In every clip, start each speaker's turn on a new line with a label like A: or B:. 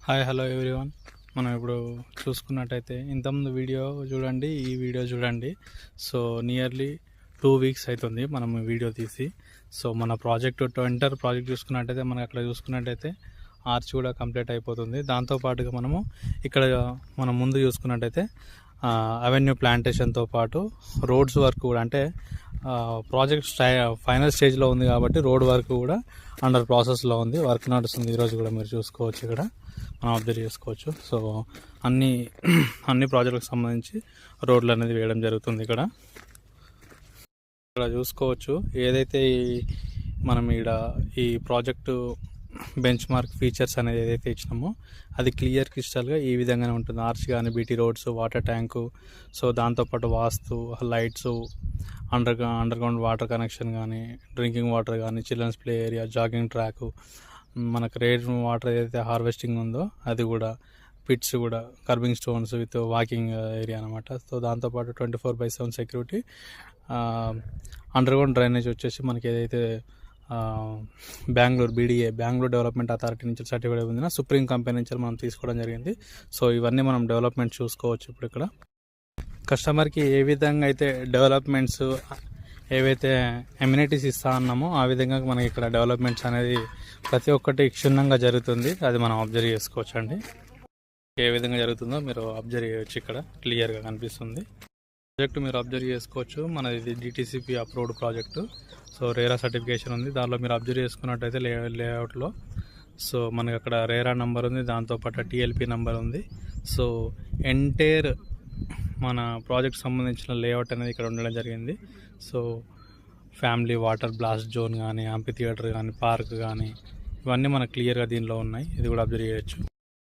A: Hi hello everyone. మనం ఇప్పుడు చూసుకున్నట్టయితే ఇంతకుముందు వీడియో చూడండి, ఈ వీడియో చూడండి. సో నియర్లీ 2 వీక్స్ అవుతుంది మనం వీడియో తీసి. సో మన ట్వంటర్ ప్రాజెక్ట్ చూసుకున్నట్టయితే మనకు అక్కడ చూసుకున్నట్టయితే ఆర్చ్ కూడా కంప్లీట్ అయిపోతుంది. దాంతోపాటుగా మనము ఇక్కడ మనం ముందు చూసుకున్నట్టయితే అవెన్యూ ప్లాంటేషన్తో పాటు రోడ్స్ వర్క్ కూడా, అంటే ప్రాజెక్ట్ ఫైనల్ స్టేజ్లో ఉంది కాబట్టి రోడ్ వర్క్ కూడా అండర్ ప్రాసెస్లో ఉంది, వర్క్ నడుస్తుంది. ఈరోజు కూడా మీరు చూసుకోవచ్చు, ఇక్కడ మనం అబ్జర్వ్ చేసుకోవచ్చు. సో అన్ని ప్రాజెక్టులకు సంబంధించి రోడ్లు అనేది వేయడం జరుగుతుంది. ఇక్కడ చూసుకోవచ్చు ఏదైతే మనం ఇక్కడ ఈ ప్రాజెక్టు బెంచ్ మార్క్ ఫీచర్స్ అనేది ఏదైతే ఇచ్చినామో అది క్లియర్ క్రిస్టల్గా ఈ విధంగానే ఉంటుంది. ఆర్చ్ కానీ, BT roads, water tank, so దాంతోపాటు వాస్తు, లైట్స్, అండర్గ్రౌండ్ వాటర్ కనెక్షన్ కానీ, డ్రింకింగ్ వాటర్ కానీ, childrens play area, jogging track, మనకు రేర్ వాటర్ ఏదైతే హార్వెస్టింగ్ ఉందో అది కూడా, పిట్స్ కూడా, curbing stones with walking area అనమాట. సో దాంతోపాటు 24/7 సెక్యూరిటీ, అండర్గ్రౌండ్ డ్రైనేజ్ వచ్చేసి మనకి ఏదైతే బెంగళూరు డెవలప్మెంట్ అథారిటీ నుంచి సర్టిఫికేట్ పొందిన సుప్రీం కంపెనీ నుంచి మనం తీసుకోవడం జరిగింది. సో ఇవన్నీ మనం డెవలప్మెంట్ చూసుకోవచ్చు. ఇప్పుడు ఇక్కడ కస్టమర్కి ఏ విధంగా అయితే డెవలప్మెంట్స్, ఏవైతే ఎమ్యూనిటీస్ ఇస్తా అన్నామో ఆ విధంగా మనకి ఇక్కడ డెవలప్మెంట్స్ అనేది ప్రతి ఒక్కటి క్షుణ్ణంగా జరుగుతుంది. అది మనం అబ్జర్వ్ చేసుకోవచ్చు అండి. ఏ విధంగా జరుగుతుందో మీరు అబ్జర్వ్ చేయవచ్చు, ఇక్కడ క్లియర్గా కనిపిస్తుంది. ప్రాజెక్టు మీరు అబ్జర్వ్ చేసుకోవచ్చు. మనది DTCP approved project. So RERA certification ఉంది. దానిలో మీరు అబ్జర్వ్ చేసుకున్నట్టయితే లేఅవుట్లో సో మనకి అక్కడ రేరా నెంబర్ ఉంది, దాంతోపాటు టీఎల్పి నెంబర్ ఉంది. సో ఎంటైర్ మన ప్రాజెక్ట్ సంబంధించిన లేఅవుట్ అనేది ఇక్కడ ఉండడం జరిగింది. So family water blast zone కానీ, యాంపీ థియేటర్ కానీ, పార్క్ కానీ, ఇవన్నీ మనకు క్లియర్గా దీనిలో ఉన్నాయి. ఇది కూడా అబ్జర్వ్ చేయొచ్చు.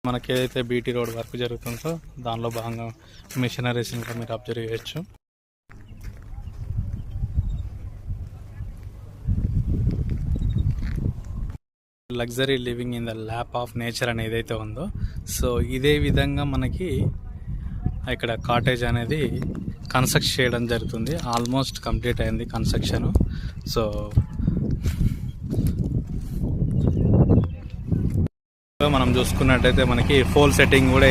A: మనకి ఏదైతే బీటీ రోడ్ వర్క్ జరుగుతుందో దానిలో భాగంగా మిషనరీస్ని కూడా మీరు అబ్జర్వ్ చేయొచ్చు. Luxury living in the lap of nature అని ఏదైతే ఉందో, సో ఇదే విధంగా మనకి ఇక్కడ కాటేజ్ అనేది కన్స్ట్రక్ట్ చేయడం జరుగుతుంది. ఆల్మోస్ట్ కంప్లీట్ అయింది కన్స్ట్రక్షన్. సో మనం చూసుకున్నట్టయితే మనకి ఫోల్ సెట్టింగ్ కూడా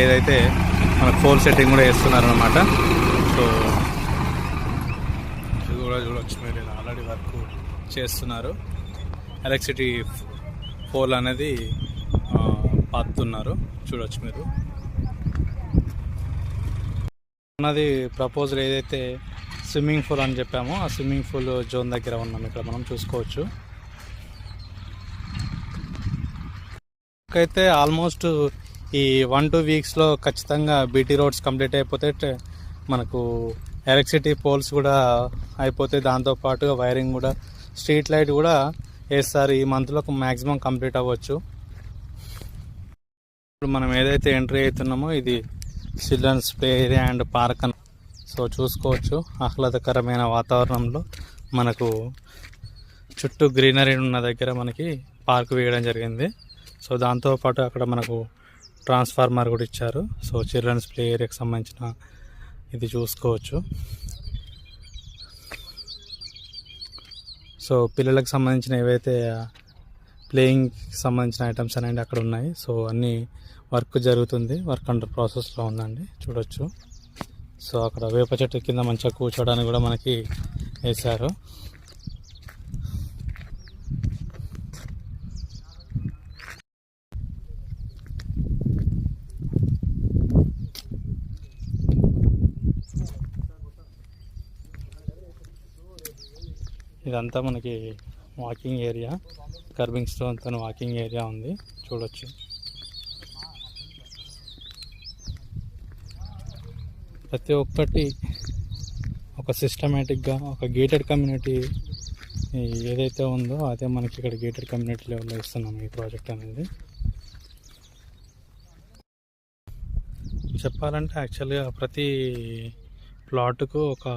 A: వేస్తున్నారనమాట. సో ఇది కూడా చూడవచ్చు, మీరు ఆల్రెడీ వర్క్ చేస్తున్నారు. ఎలక్ట్రిసిటీ పోల్ అనేది పాతున్నారు, చూడవచ్చు మీరు. ఉన్నది ప్రపోజల్ ఏదైతే స్విమ్మింగ్ పూల్ అని చెప్పామో ఆ స్విమ్మింగ్ పూల్ జోన్ దగ్గర ఉన్నాం. ఇక్కడ మనం చూసుకోవచ్చు. అయితే ఆల్మోస్ట్ ఈ 1-2 వీక్స్లో ఖచ్చితంగా బీటీ రోడ్స్ కంప్లీట్ అయిపోతే మనకు ఎలక్ట్రిసిటీ పోల్స్ కూడా అయిపోతాయి. దాంతోపాటుగా వైరింగ్ కూడా, స్ట్రీట్ లైట్ కూడా వేస్తారు. ఈ మంత్లో మ్యాక్సిమం కంప్లీట్ అవ్వచ్చు. ఇప్పుడు మనం ఏదైతే ఎంట్రీ అవుతున్నామో ఇది childrens play area and park అని సో చూసుకోవచ్చు. ఆహ్లాదకరమైన వాతావరణంలో మనకు చుట్టూ గ్రీనరీ ఉన్న దగ్గర మనకి పార్క్ వేయడం జరిగింది. సో దాంతోపాటు అక్కడ మనకు ట్రాన్స్ఫార్మర్ కూడా ఇచ్చారు. సో చిల్డ్రన్స్ ప్లే ఏరియాకి సంబంధించిన ఇది చూసుకోవచ్చు. సో పిల్లలకు సంబంధించిన ఏవైతే ప్లేయింగ్ సంబంధించిన ఐటమ్స్ అనేవి అక్కడ ఉన్నాయి. సో అన్నీ వర్క్ జరుగుతుంది, వర్క్ అండర్ ప్రాసెస్లో ఉందండి, చూడొచ్చు. సో అక్కడ వేప చెట్టు కింద మంచిగా కూర్చోడానికి కూడా మనకి వేశారు. ఇదంతా మనకి వాకింగ్ ఏరియా, కర్బింగ్ స్టోన్తో వాకింగ్ ఏరియా ఉంది, చూడొచ్చు. ప్రతి ఒక్కటి ఒక సిస్టమేటిక్గా, ఒక గేటెడ్ కమ్యూనిటీ ఏదైతే ఉందో అదే మనకి ఇక్కడ గేటెడ్ కమ్యూనిటీ లెవెల్లో ఇస్తున్నాం ఈ ప్రాజెక్ట్ అనేది. చెప్పాలంటే యాక్చువల్గా ప్రతి ప్లాట్కు ఒక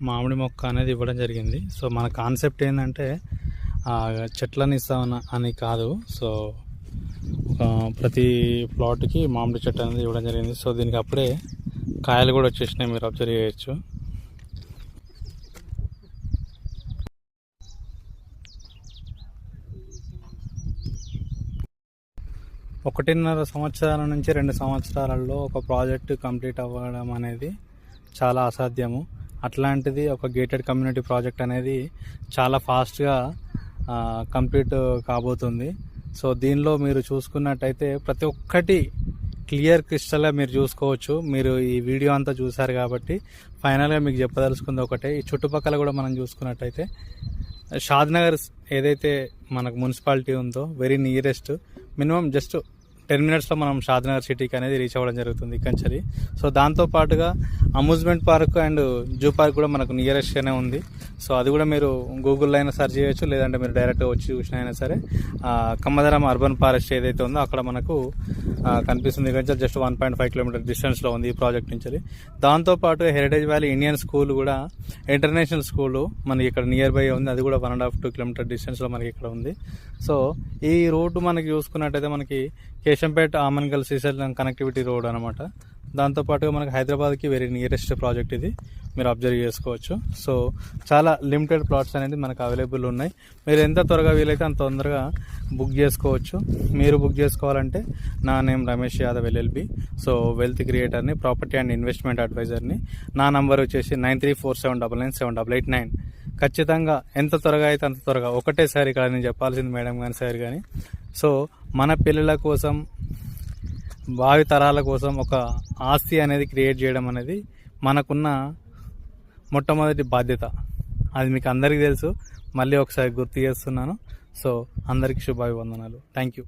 A: మామిడి మొక్క అనేది ఇవ్వడం జరిగింది. సో మన కాన్సెప్ట్ ఏంటంటే చెట్లను ఇస్తామని అని కాదు. సో ప్రతి ప్లాట్కి మామిడి చెట్టు అనేది ఇవ్వడం జరిగింది. సో దీనికి అప్పుడే కాయలు కూడా వచ్చేసినాయి, మీరు అబ్జర్వ్ చేయొచ్చు. 1.5 సంవత్సరాల నుంచి 2 సంవత్సరాలలో ఒక ప్రాజెక్ట్ కంప్లీట్ అవ్వడం అనేది చాలా అసాధ్యము. అట్లాంటిది ఒక గేటెడ్ కమ్యూనిటీ ప్రాజెక్ట్ అనేది చాలా ఫాస్ట్గా కంప్లీట్ కాబోతుంది. సో దీనిలో మీరు చూసుకున్నట్టయితే ప్రతి ఒక్కటి క్లియర్ క్రిస్టల్గా మీరు చూసుకోవచ్చు. మీరు ఈ వీడియో అంతా చూసారు కాబట్టి ఫైనల్గా మీకు చెప్పదలుచుకుంది ఒకటే. ఈ చుట్టుపక్కల కూడా మనం చూసుకున్నట్టయితే షాద్నగర్ ఏదైతే మనకు మున్సిపాలిటీ ఉందో వెరీ నియరెస్ట్, మినిమం జస్ట్ 10 మినిట్స్లో మనం షాద్నగర్ సిటీకి అనేది రీచ్ అవ్వడం జరుగుతుంది ఇక్కడి. సో దాంతోపాటుగా amusement park and zoo park కూడా మనకు నియరెస్ట్గానే ఉంది. సో అది కూడా మీరు గూగుల్లో అయినా సెర్చ్ చేయొచ్చు, లేదంటే మీరు డైరెక్ట్గా వచ్చి చూసినా అయినా సరే. కమ్మదరం అర్బన్ ఫారెస్ట్ ఏదైతే ఉందో అక్కడ మనకు కనిపిస్తుంది. ఇక్కడ జస్ట్ 1.5 కిలోమీటర్ డిస్టెన్స్లో ఉంది ఈ ప్రాజెక్ట్ నుంచి. దాంతోపాటు హెరిటేజ్ వ్యాలీ ఇండియన్ స్కూల్ కూడా ఇంటర్నేషనల్ స్కూల్ మనకి ఇక్కడ నియర్ బై ఉంది. అది కూడా 1.5-2 కిలోమీటర్ డిస్టెన్స్లో మనకి ఇక్కడ ఉంది. సో ఈ రోడ్డు మనకి చూసుకున్నట్టయితే మనకి కేశంపేట ఆమన్గల్ శ్రీశైలం కనెక్టివిటీ రోడ్ అనమాట. దాంతోపాటుగా మనకి హైదరాబాద్కి వెరీ నియరెస్ట్ ప్రాజెక్ట్ ఇది, మీరు అబ్జర్వ్ చేసుకోవచ్చు. సో చాలా లిమిటెడ్ ప్లాట్స్ అనేది మనకు అవైలబుల్ ఉన్నాయి. మీరు ఎంత త్వరగా వీలైతే అంత తొందరగా బుక్ చేసుకోవచ్చు. మీరు బుక్ చేసుకోవాలంటే నా name Ramesh Yadav LLB. So wealth క్రియేటర్ని, ప్రాపర్టీ అండ్ ఇన్వెస్ట్మెంట్ అడ్వైజర్ని. నా నంబర్ వచ్చేసి 9347997889. ఖచ్చితంగా ఎంత త్వరగా అయితే అంత త్వరగా ఒకటేసారి ఇక్కడ నేను చెప్పాల్సింది మేడం కానీ సార్ కానీ. సో మన పిల్లల కోసం, భావి తరాల కోసం ఒక ఆస్తి అనేది క్రియేట్ చేయడం అనేది మనకున్న మొట్టమొదటి బాధ్యత. అది మీకు అందరికీ తెలుసు, మళ్ళీ ఒకసారి గుర్తు చేస్తున్నాను. సో అందరికీ శుభాభివందనాలు. Thank you.